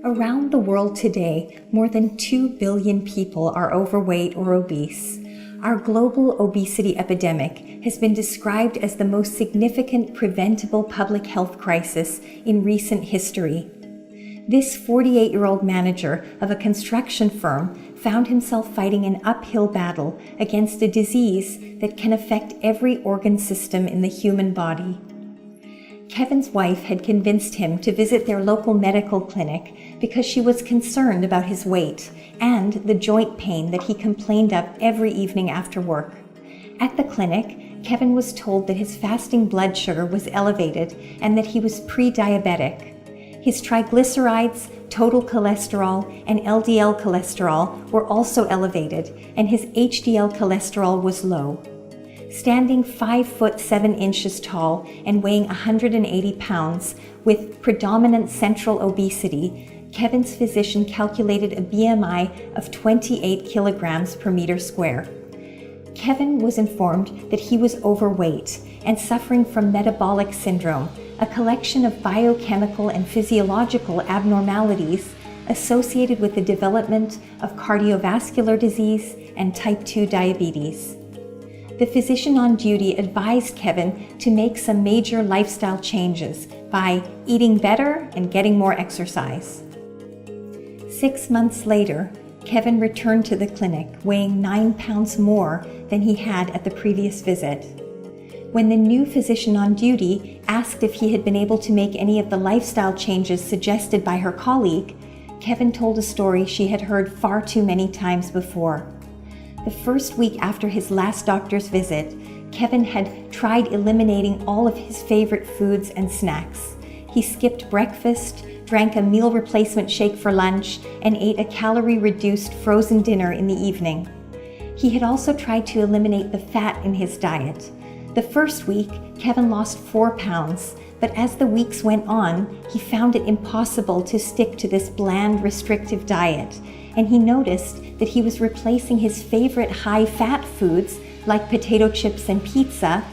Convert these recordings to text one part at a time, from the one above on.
Around the world today, more than 2 billion people are overweight or obese. Our global obesity epidemic has been described as the most significant preventable public health crisis in recent history. This 48-year-old manager of a construction firm found himself fighting an uphill battle against a disease that can affect every organ system in the human body. Kevin's wife had convinced him to visit their local medical clinic because she was concerned about his weight and the joint pain that he complained of every evening after work. At the clinic, Kevin was told that his fasting blood sugar was elevated and that he was pre-diabetic. His triglycerides, total cholesterol, and LDL cholesterol were also elevated, and his HDL cholesterol was low. Standing 5 foot 7 inches tall and weighing 180 pounds with predominant central obesity, Kevin's physician calculated a BMI of 28 kilograms per meter square. Kevin was informed that he was overweight and suffering from metabolic syndrome, a collection of biochemical and physiological abnormalities associated with the development of cardiovascular disease and type 2 diabetes. The physician on duty advised Kevin to make some major lifestyle changes by eating better and getting more exercise. 6 months later, Kevin returned to the clinic weighing 9 pounds more than he had at the previous visit. When the new physician on duty asked if he had been able to make any of the lifestyle changes suggested by her colleague, Kevin told a story she had heard far too many times before. The first week after his last doctor's visit, Kevin had tried eliminating all of his favorite foods and snacks. He skipped breakfast, drank a meal replacement shake for lunch, and ate a calorie-reduced frozen dinner in the evening. He had also tried to eliminate the fat in his diet. The first week, Kevin lost 4 pounds, but as the weeks went on, he found it impossible to stick to this bland, restrictive diet, and he noticed that he was replacing his favorite high-fat foods, like potato chips and pizza,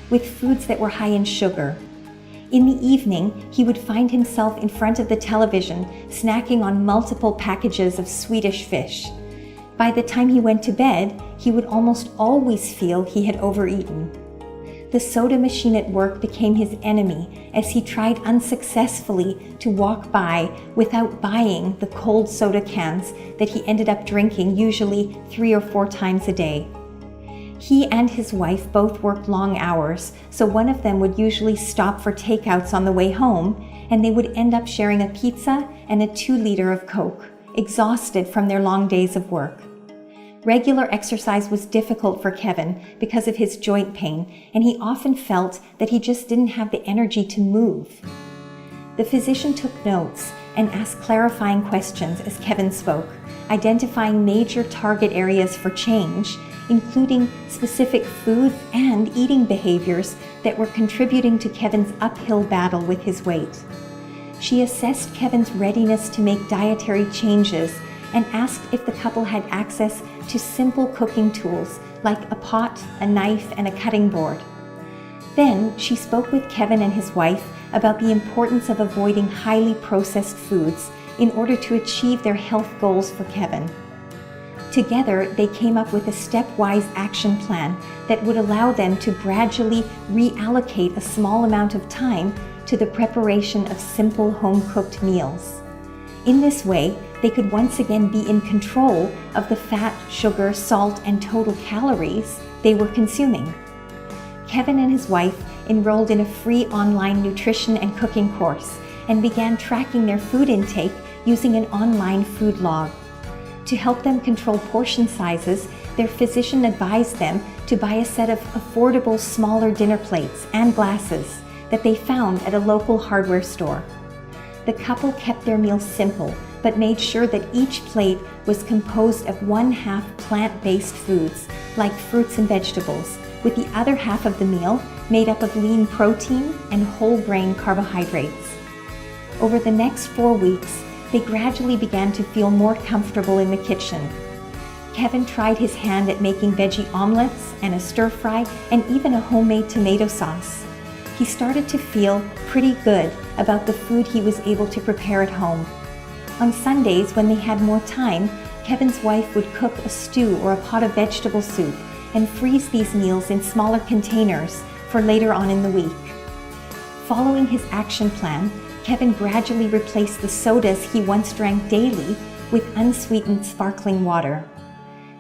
with foods that were high in sugar. In the evening, he would find himself in front of the television, snacking on multiple packages of Swedish fish. By the time he went to bed, he would almost always feel he had overeaten. The soda machine at work became his enemy as he tried unsuccessfully to walk by without buying the cold soda cans that he ended up drinking usually 3 or 4 times a day. He and his wife both worked long hours, so one of them would usually stop for takeouts on the way home, and they would end up sharing a pizza and a 2-liter of Coke, exhausted from their long days of work. Regular exercise was difficult for Kevin because of his joint pain, and he often felt that he just didn't have the energy to move. The physician took notes and asked clarifying questions as Kevin spoke, identifying major target areas for change, including specific foods and eating behaviors that were contributing to Kevin's uphill battle with his weight. She assessed Kevin's readiness to make dietary changes and asked if the couple had access to simple cooking tools like a pot, a knife, and a cutting board. Then she spoke with Kevin and his wife about the importance of avoiding highly processed foods in order to achieve their health goals for Kevin. Together, they came up with a stepwise action plan that would allow them to gradually reallocate a small amount of time to the preparation of simple home-cooked meals. In this way, they could once again be in control of the fat, sugar, salt, and total calories they were consuming. Kevin and his wife enrolled in a free online nutrition and cooking course and began tracking their food intake using an online food log. To help them control portion sizes, their physician advised them to buy a set of affordable smaller dinner plates and glasses that they found at a local hardware store. The couple kept their meals simple, but made sure that each plate was composed of 1/2 plant-based foods, like fruits and vegetables, with the other half of the meal made up of lean protein and whole grain carbohydrates. Over the next 4 weeks, they gradually began to feel more comfortable in the kitchen. Kevin tried his hand at making veggie omelets and a stir fry and even a homemade tomato sauce. he started to feel pretty good about the food he was able to prepare at home. On Sundays, when they had more time, Kevin's wife would cook a stew or a pot of vegetable soup and freeze these meals in smaller containers for later on in the week. Following his action plan, Kevin gradually replaced the sodas he once drank daily with unsweetened sparkling water.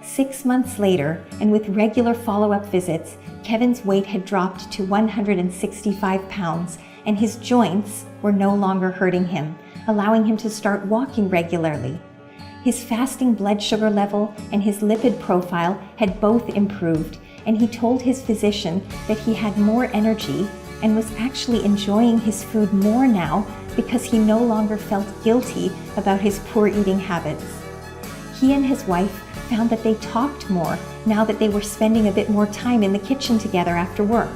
6 months later, and with regular follow-up visits, Kevin's weight had dropped to 165 pounds, and his joints were no longer hurting him, allowing him to start walking regularly. His fasting blood sugar level and his lipid profile had both improved, and he told his physician that he had more energy and was actually enjoying his food more now because he no longer felt guilty about his poor eating habits. He and his wife found that they talked more now that they were spending a bit more time in the kitchen together after work.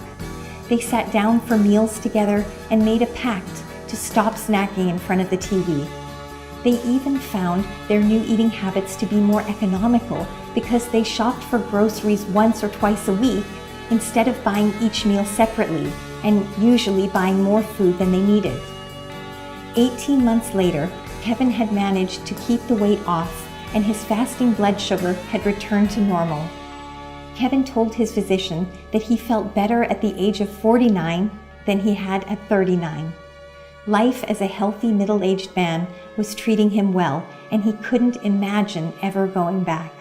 They sat down for meals together and made a pact to stop snacking in front of the TV. They even found their new eating habits to be more economical because they shopped for groceries once or twice a week instead of buying each meal separately and usually buying more food than they needed. 18 months later, Kevin had managed to keep the weight off and his fasting blood sugar had returned to normal. Kevin told his physician that he felt better at the age of 49 than he had at 39. Life as a healthy middle-aged man was treating him well, and he couldn't imagine ever going back.